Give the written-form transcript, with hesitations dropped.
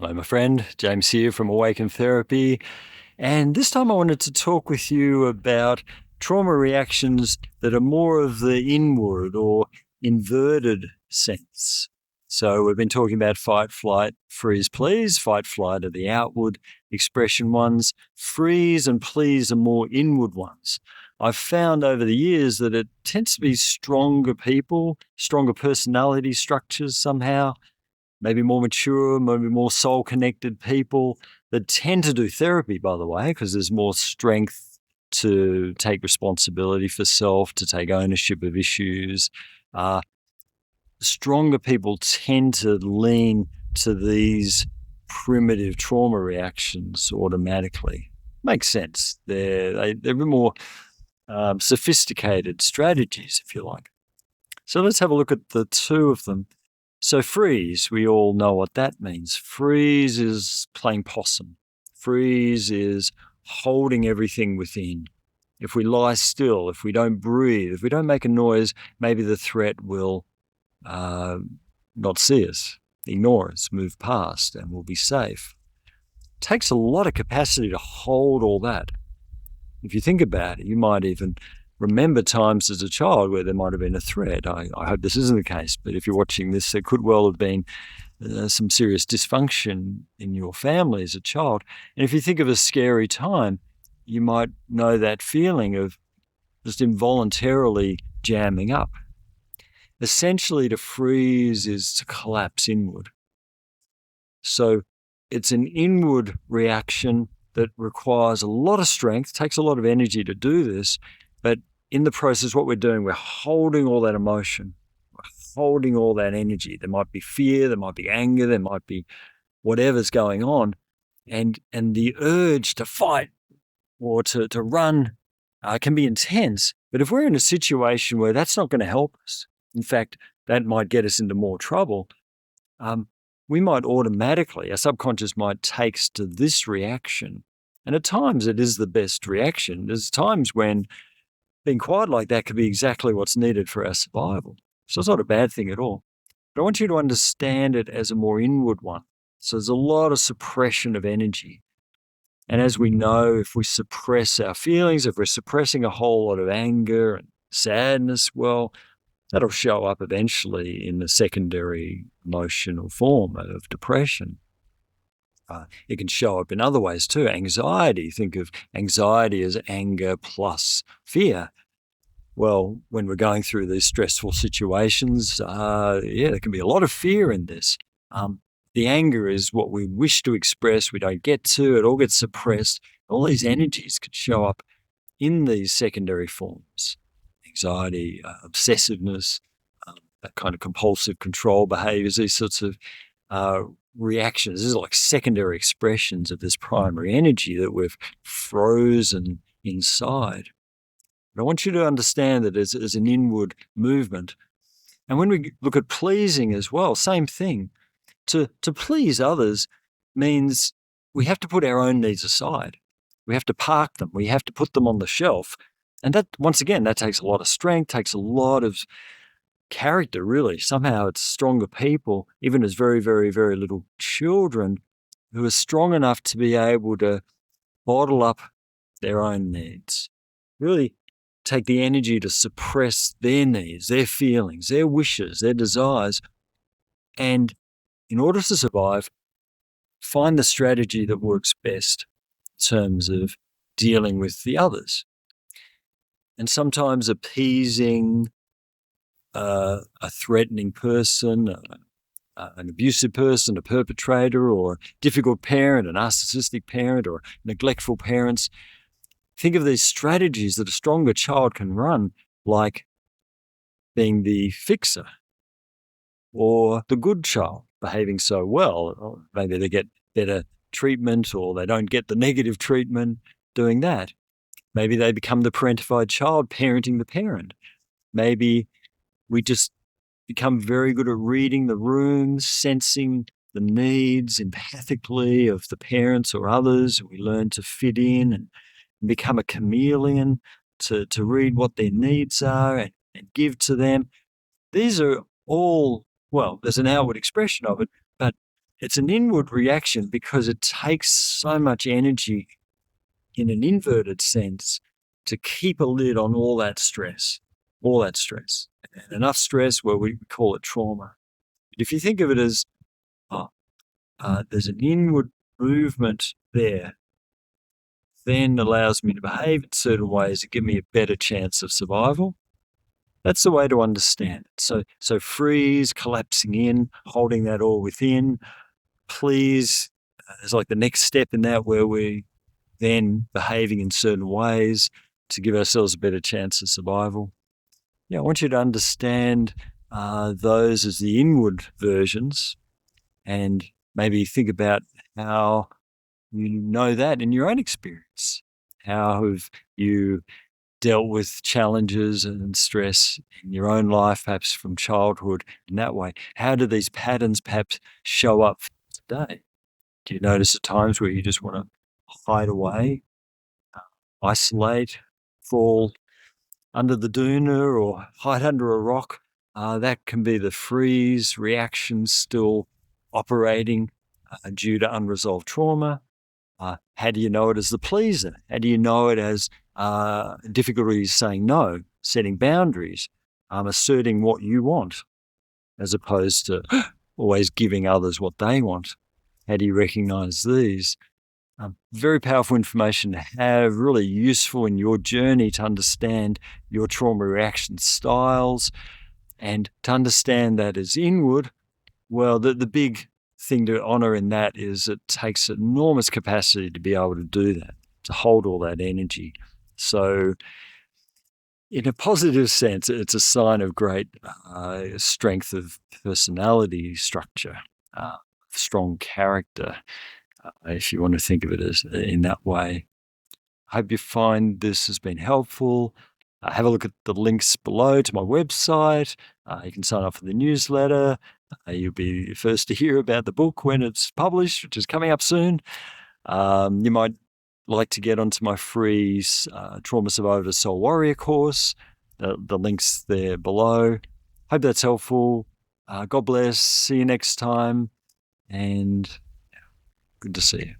Hello, my friend. James here from Awaken Therapy. And this time I wanted to talk with you about trauma reactions that are more of the inward or inverted sense. So we've been talking about fight, flight, freeze, please. Fight, flight are the outward expression ones. Freeze and please are more inward ones. I've found over the years that it tends to be stronger people, stronger personality structures somehow, maybe more mature, maybe more soul-connected people that tend to do therapy, by the way, because there's more strength to take responsibility for self, to take ownership of issues. Stronger people tend to lean to these primitive trauma reactions automatically. Makes sense. They're more sophisticated strategies, if you like. So let's have a look at the two of them. So freeze, we all know what that means. Freeze is playing possum. Freeze is holding everything within. If we lie still, if we don't breathe, if we don't make a noise, maybe the threat will not see us, ignore us, move past, and we'll be safe. It takes a lot of capacity to hold all that. If you think about it, you might even remember times as a child where there might have been a threat. I hope this isn't the case, but if you're watching this, there could well have been some serious dysfunction in your family as a child. And if you think of a scary time, you might know that feeling of just involuntarily jamming up. Essentially, to freeze is to collapse inward. So it's an inward reaction that requires a lot of strength, takes a lot of energy to do this, but in the process, what we're doing, we're holding all that emotion, we're holding all that energy. There might be fear, there might be anger, there might be whatever's going on, and the urge to fight or to run can be intense. But if we're in a situation where that's not going to help us, in fact, that might get us into more trouble, we might automatically, our subconscious might take us to this reaction. And at times it is the best reaction. There's times when being quiet like that could be exactly what's needed for our survival. So it's not a bad thing at all. But I want you to understand it as a more inward one. So there's a lot of suppression of energy. And as we know, if we suppress our feelings, if we're suppressing a whole lot of anger and sadness, well, that'll show up eventually in the secondary emotional form of depression. It can show up in other ways too. Anxiety, think of anxiety as anger plus fear. Well, when we're going through these stressful situations, there can be a lot of fear in this. The anger is what we wish to express, we don't get to, it all gets suppressed. All these energies can show up in these secondary forms. Anxiety, obsessiveness, that kind of compulsive control behaviors, these sorts of reactions. These are like secondary expressions of this primary energy that we've frozen inside. But I want you to understand that as an inward movement. And when we look at pleasing as well, same thing. To please others means we have to put our own needs aside. We have to park them. We have to put them on the shelf. And that, once again, that takes a lot of strength, takes a lot of character, really. Somehow it's stronger people, even as very, very, very little children, who are strong enough to be able to bottle up their own needs. Really take the energy to suppress their needs, their feelings, their wishes, their desires. And in order to survive, find the strategy that works best in terms of dealing with the others. And sometimes appeasing a threatening person, an abusive person, a perpetrator, or a difficult parent, a narcissistic parent, or neglectful parents. Think of these strategies that a stronger child can run, like being the fixer or the good child, behaving so well. Or maybe they get better treatment or they don't get the negative treatment doing that. Maybe they become the parentified child parenting the parent. Maybe we just become very good at reading the rooms, sensing the needs empathically of the parents or others. We learn to fit in and become a chameleon to read what their needs are and give to them. These are all, well, there's an outward expression of it, but it's an inward reaction because it takes so much energy in an inverted sense to keep a lid on all that stress, and enough stress where we call it trauma. But if you think of it as there's an inward movement there, then allows me to behave in certain ways that give me a better chance of survival. That's the way to understand it. So freeze, collapsing in, holding that all within. Please, is like the next step in that, where we then behaving in certain ways to give ourselves a better chance of survival. Yeah, I want you to understand those as the inward versions, and maybe think about how you know that in your own experience. How have you dealt with challenges and stress in your own life, perhaps from childhood in that way? How do these patterns perhaps show up today? Do you notice at times where you just want to hide away, isolate, fall under the doona or hide under a rock? That can be the freeze reaction still operating due to unresolved trauma. How do you know it as the pleaser? How do you know it as difficulties saying no, setting boundaries, asserting what you want, as opposed to always giving others what they want? How do you recognize these? Very powerful information to have, really useful in your journey to understand your trauma reaction styles, and to understand that as inward. Well, the big thing to honor in that is it takes enormous capacity to be able to do that, to hold all that energy. So in a positive sense, it's a sign of great strength of personality structure, strong character, if you want to think of it as in that way. I hope you find this has been helpful. Have a look at the links below to my website. You can sign up for the newsletter. You'll be first to hear about the book when it's published, which is coming up soon. You might like to get onto my free Trauma Survivor Soul Warrior course. The link's there below. Hope that's helpful. God bless. See you next time. And good to see you.